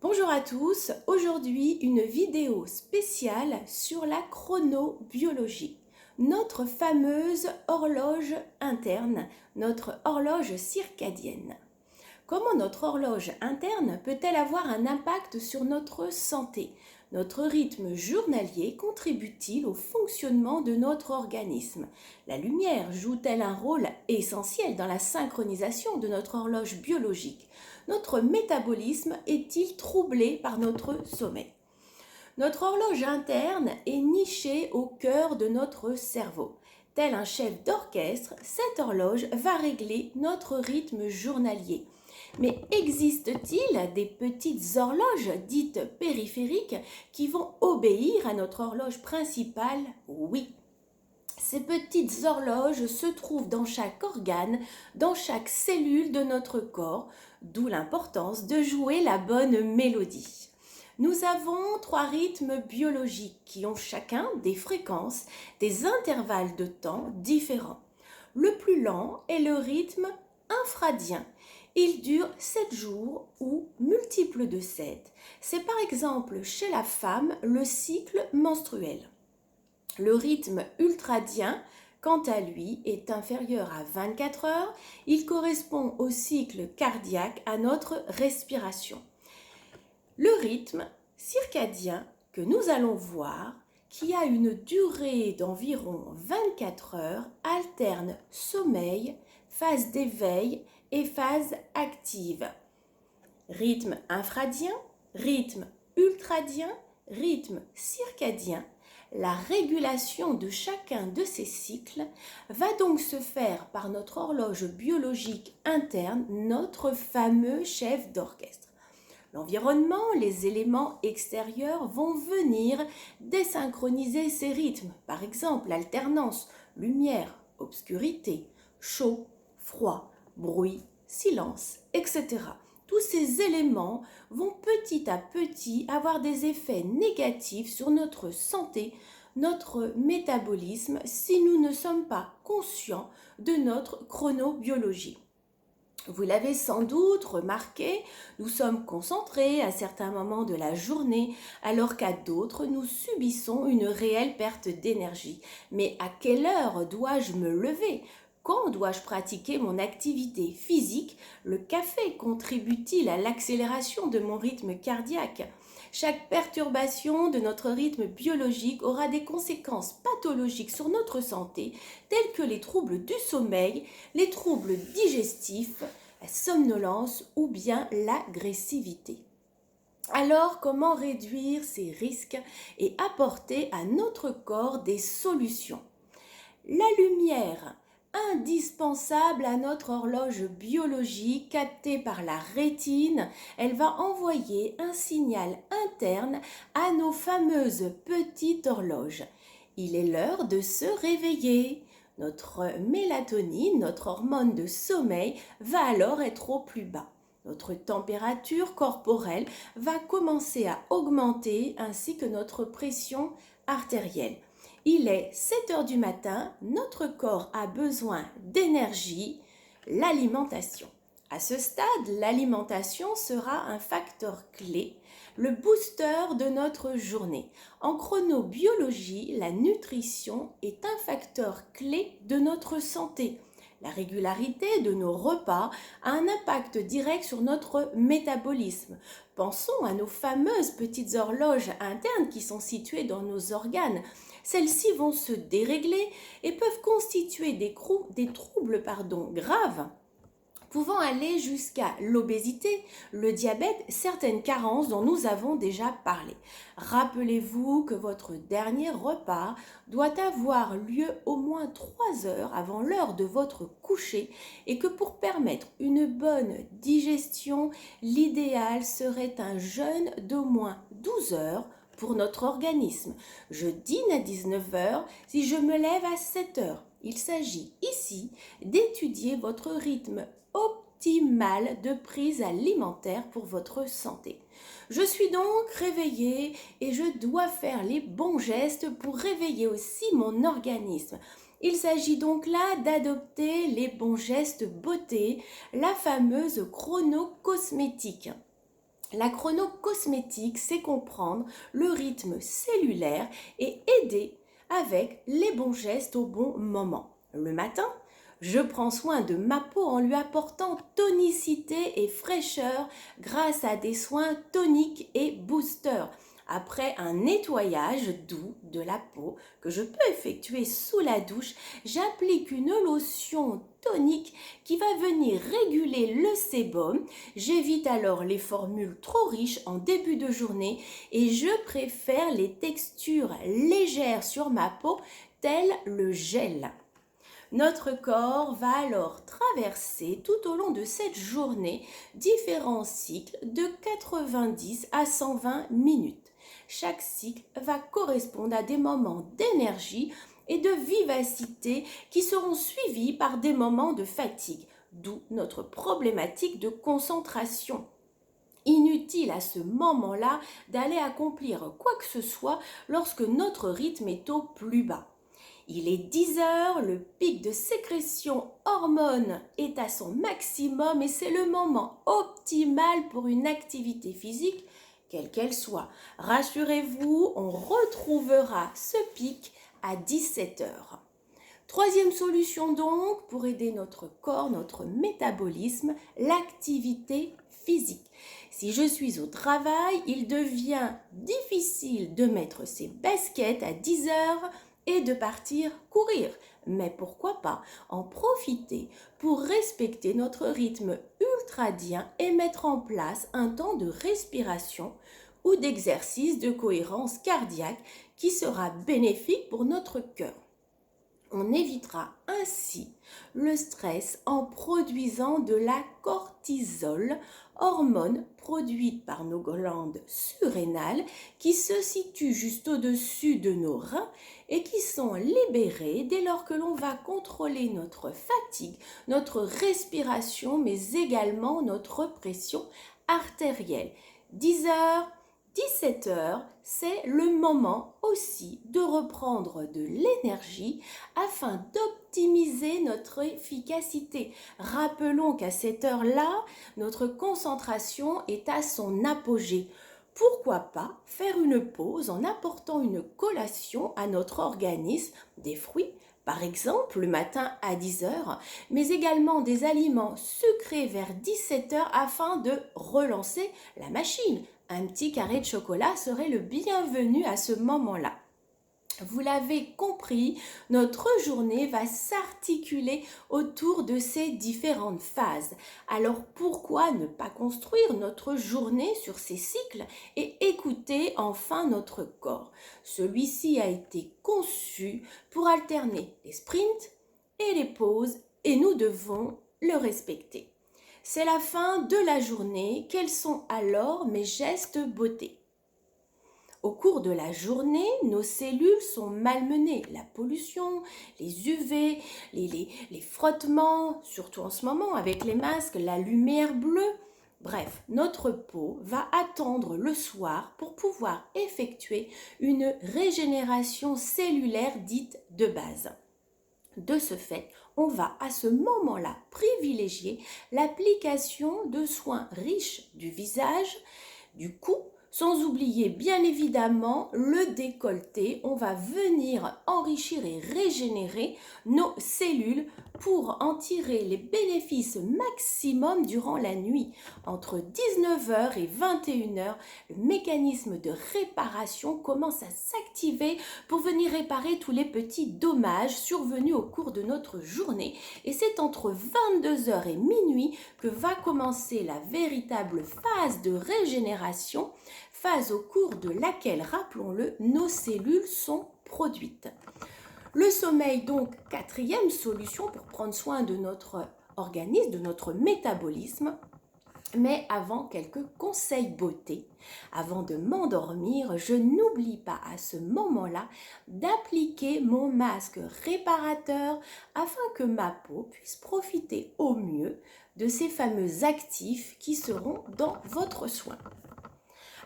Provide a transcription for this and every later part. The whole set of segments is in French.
Bonjour à tous, aujourd'hui une vidéo spéciale sur la chronobiologie, notre fameuse horloge interne, notre horloge circadienne. Comment notre horloge interne peut-elle avoir un impact sur notre santé? Notre rythme journalier contribue-t-il au fonctionnement de notre organisme? La lumière joue-t-elle un rôle essentiel dans la synchronisation de notre horloge biologique? Notre métabolisme est-il troublé par notre sommeil? Notre horloge interne est nichée au cœur de notre cerveau. Tel un chef d'orchestre, cette horloge va régler notre rythme journalier. Mais existe-t-il des petites horloges dites périphériques qui vont obéir à notre horloge principale? Oui. Ces petites horloges se trouvent dans chaque organe, dans chaque cellule de notre corps, d'où l'importance de jouer la bonne mélodie. Nous avons 3 rythmes biologiques qui ont chacun des fréquences, des intervalles de temps différents. Le plus lent est le rythme infradien. Il dure 7 jours ou multiple de 7. C'est par exemple chez la femme le cycle menstruel. Le rythme ultradien, quant à lui, est inférieur à 24 heures. Il correspond au cycle cardiaque, à notre respiration. Le rythme circadien que nous allons voir, qui a une durée d'environ 24 heures, alterne sommeil, phase d'éveil et phase active. Rythme infradien, rythme ultradien, rythme circadien. La régulation de chacun de ces cycles va donc se faire par notre horloge biologique interne, notre fameux chef d'orchestre. L'environnement, les éléments extérieurs vont venir désynchroniser ces rythmes, par exemple l'alternance, lumière, obscurité, chaud, froid, bruit, silence, etc. Tous ces éléments vont petit à petit avoir des effets négatifs sur notre santé, notre métabolisme, si nous ne sommes pas conscients de notre chronobiologie. Vous l'avez sans doute remarqué, nous sommes concentrés à certains moments de la journée, alors qu'à d'autres, nous subissons une réelle perte d'énergie. Mais à quelle heure dois-je me lever? Quand dois-je pratiquer mon activité physique? Le café contribue-t-il à l'accélération de mon rythme cardiaque? Chaque perturbation de notre rythme biologique aura des conséquences pathologiques sur notre santé, telles que les troubles du sommeil, les troubles digestifs, la somnolence ou bien l'agressivité. Alors, comment réduire ces risques et apporter à notre corps des solutions? La lumière, indispensable à notre horloge biologique captée par la rétine, elle va envoyer un signal interne à nos fameuses petites horloges. Il est l'heure de se réveiller. Notre mélatonine, notre hormone de sommeil, va alors être au plus bas. Notre température corporelle va commencer à augmenter ainsi que notre pression artérielle. Il est 7 heures du matin, notre corps a besoin d'énergie, l'alimentation. À ce stade, l'alimentation sera un facteur clé, le booster de notre journée. En chronobiologie, la nutrition est un facteur clé de notre santé. La régularité de nos repas a un impact direct sur notre métabolisme. Pensons à nos fameuses petites horloges internes qui sont situées dans nos organes. Celles-ci vont se dérégler et peuvent constituer des troubles graves, pouvant aller jusqu'à l'obésité, le diabète, certaines carences dont nous avons déjà parlé. Rappelez-vous que votre dernier repas doit avoir lieu au moins 3 heures avant l'heure de votre coucher et que pour permettre une bonne digestion, l'idéal serait un jeûne d'au moins 12 heures pour notre organisme. Je dîne à 19 heures si je me lève à 7 heures. Il s'agit ici d'étudier votre rythme optimal de prise alimentaire pour votre santé. Je suis donc réveillée et je dois faire les bons gestes pour réveiller aussi mon organisme. Il s'agit donc là d'adopter les bons gestes beauté, la fameuse chronocosmétique. La chronocosmétique, c'est comprendre le rythme cellulaire et aider avec les bons gestes au bon moment. Le matin, je prends soin de ma peau en lui apportant tonicité et fraîcheur grâce à des soins toniques et boosters. Après un nettoyage doux de la peau que je peux effectuer sous la douche, j'applique une lotion tonique qui va venir réguler le sébum. J'évite alors les formules trop riches en début de journée et je préfère les textures légères sur ma peau telles le gel. Notre corps va alors traverser tout au long de cette journée différents cycles de 90 à 120 minutes. Chaque cycle va correspondre à des moments d'énergie et de vivacité qui seront suivis par des moments de fatigue, d'où notre problématique de concentration. Inutile à ce moment-là d'aller accomplir quoi que ce soit lorsque notre rythme est au plus bas. Il est 10 heures, le pic de sécrétion hormone est à son maximum et c'est le moment optimal pour une activité physique, quelle qu'elle soit. Rassurez-vous, on retrouvera ce pic à 17 heures. Troisième solution donc pour aider notre corps, notre métabolisme, l'activité physique. Si je suis au travail, il devient difficile de mettre ses baskets à 10 heures et de partir courir. Mais pourquoi pas en profiter pour respecter notre rythme ultradien et mettre en place un temps de respiration ou d'exercice de cohérence cardiaque qui sera bénéfique pour notre cœur. On évitera ainsi le stress en produisant de la cortisol, hormone produite par nos glandes surrénales qui se situent juste au-dessus de nos reins et qui sont libérées dès lors que l'on va contrôler notre fatigue, notre respiration, mais également notre pression artérielle. 10 heures, 17 heures, c'est le moment aussi de reprendre de l'énergie afin d'optimiser notre efficacité. Rappelons qu'à cette heure-là, notre concentration est à son apogée. Pourquoi pas faire une pause en apportant une collation à notre organisme, des fruits, par exemple le matin à 10 heures, mais également des aliments sucrés vers 17 heures afin de relancer la machine. Un petit carré de chocolat serait le bienvenu à ce moment-là. Vous l'avez compris, notre journée va s'articuler autour de ces différentes phases. Alors pourquoi ne pas construire notre journée sur ces cycles et écouter enfin notre corps? Celui-ci a été conçu pour alterner les sprints et les pauses et nous devons le respecter. C'est la fin de la journée. Quels sont alors mes gestes beauté? Au cours de la journée, nos cellules sont malmenées. La pollution, les UV, les frottements, surtout en ce moment avec les masques, la lumière bleue. Bref, notre peau va attendre le soir pour pouvoir effectuer une régénération cellulaire dite de base. De ce fait, on va à ce moment-là privilégier l'application de soins riches du visage, du cou, sans oublier bien évidemment le décolleté. On va venir enrichir et régénérer nos cellules pour en tirer les bénéfices maximum durant la nuit. Entre 19h et 21h, le mécanisme de réparation commence à s'activer pour venir réparer tous les petits dommages survenus au cours de notre journée. Et c'est entre 22h et minuit que va commencer la véritable phase de régénération, phase au cours de laquelle, rappelons-le, nos cellules sont produites. Le sommeil, donc, quatrième solution pour prendre soin de notre organisme, de notre métabolisme. Mais avant, quelques conseils beauté. Avant de m'endormir, je n'oublie pas à ce moment-là d'appliquer mon masque réparateur afin que ma peau puisse profiter au mieux de ces fameux actifs qui seront dans votre soin.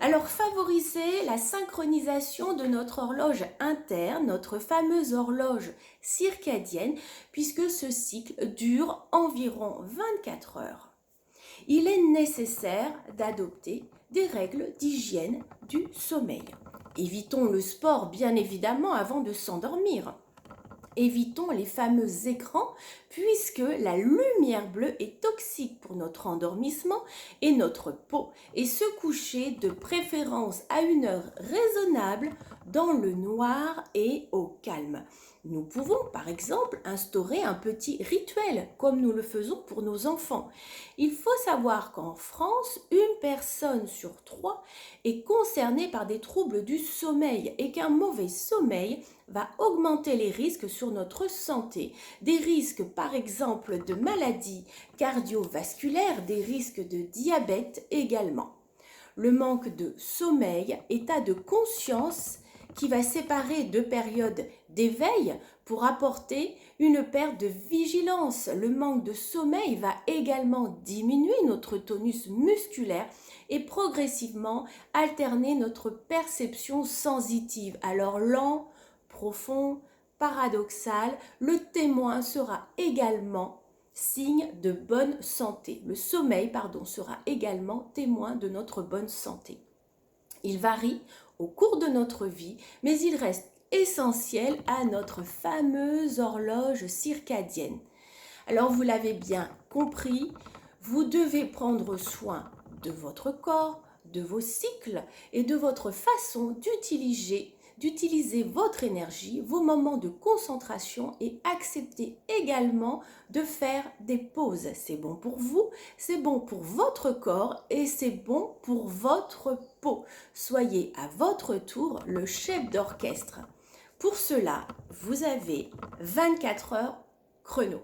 Alors, favorisez la synchronisation de notre horloge interne, notre fameuse horloge circadienne, puisque ce cycle dure environ 24 heures. il est nécessaire d'adopter des règles d'hygiène du sommeil. Évitons le sport bien évidemment avant de s'endormir. Évitons les fameux écrans puisque la lumière bleue est toxique pour notre endormissement et notre peau. Et se coucher de préférence à une heure raisonnable dans le noir et au calme. Nous pouvons par exemple instaurer un petit rituel comme nous le faisons pour nos enfants. Il faut savoir qu'en France, une personne sur 3 est concernée par des troubles du sommeil et qu'un mauvais sommeil va augmenter les risques sur notre santé. Des risques par exemple de maladies cardiovasculaires, des risques de diabète également. Le manque de sommeil, état de conscience qui va séparer deux périodes d'éveil pour apporter une perte de vigilance. Le manque de sommeil va également diminuer notre tonus musculaire et progressivement alterner notre perception sensitive. Alors lent, profond, paradoxal, le témoin sera également signe de bonne santé. Le sommeil, sera également témoin de notre bonne santé. Il varie au cours de notre vie, mais il reste essentiel à notre fameuse horloge circadienne. Alors vous l'avez bien compris, vous devez prendre soin de votre corps, de vos cycles et de votre façon d'utiliser votre énergie, vos moments de concentration et accepter également de faire des pauses. C'est bon pour vous, c'est bon pour votre corps et c'est bon pour votre peau. Soyez à votre tour le chef d'orchestre. Pour cela, vous avez 24 heures chrono.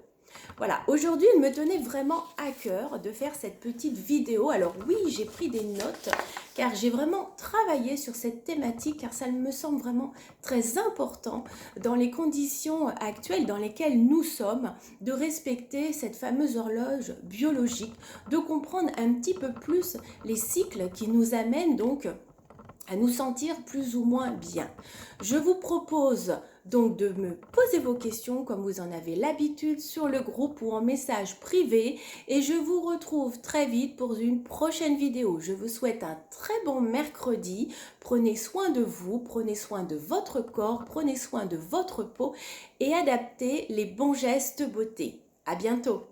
Voilà, aujourd'hui, il me tenait vraiment à cœur de faire cette petite vidéo. Alors oui, j'ai pris des notes car j'ai vraiment travaillé sur cette thématique car ça me semble vraiment très important dans les conditions actuelles dans lesquelles nous sommes, de respecter cette fameuse horloge biologique, de comprendre un petit peu plus les cycles qui nous amènent donc à nous sentir plus ou moins bien. Je vous propose donc de me poser vos questions comme vous en avez l'habitude sur le groupe ou en message privé et je vous retrouve très vite pour une prochaine vidéo. Je vous souhaite un très bon mercredi. Prenez soin de vous, prenez soin de votre corps, prenez soin de votre peau et adaptez les bons gestes beauté. À bientôt.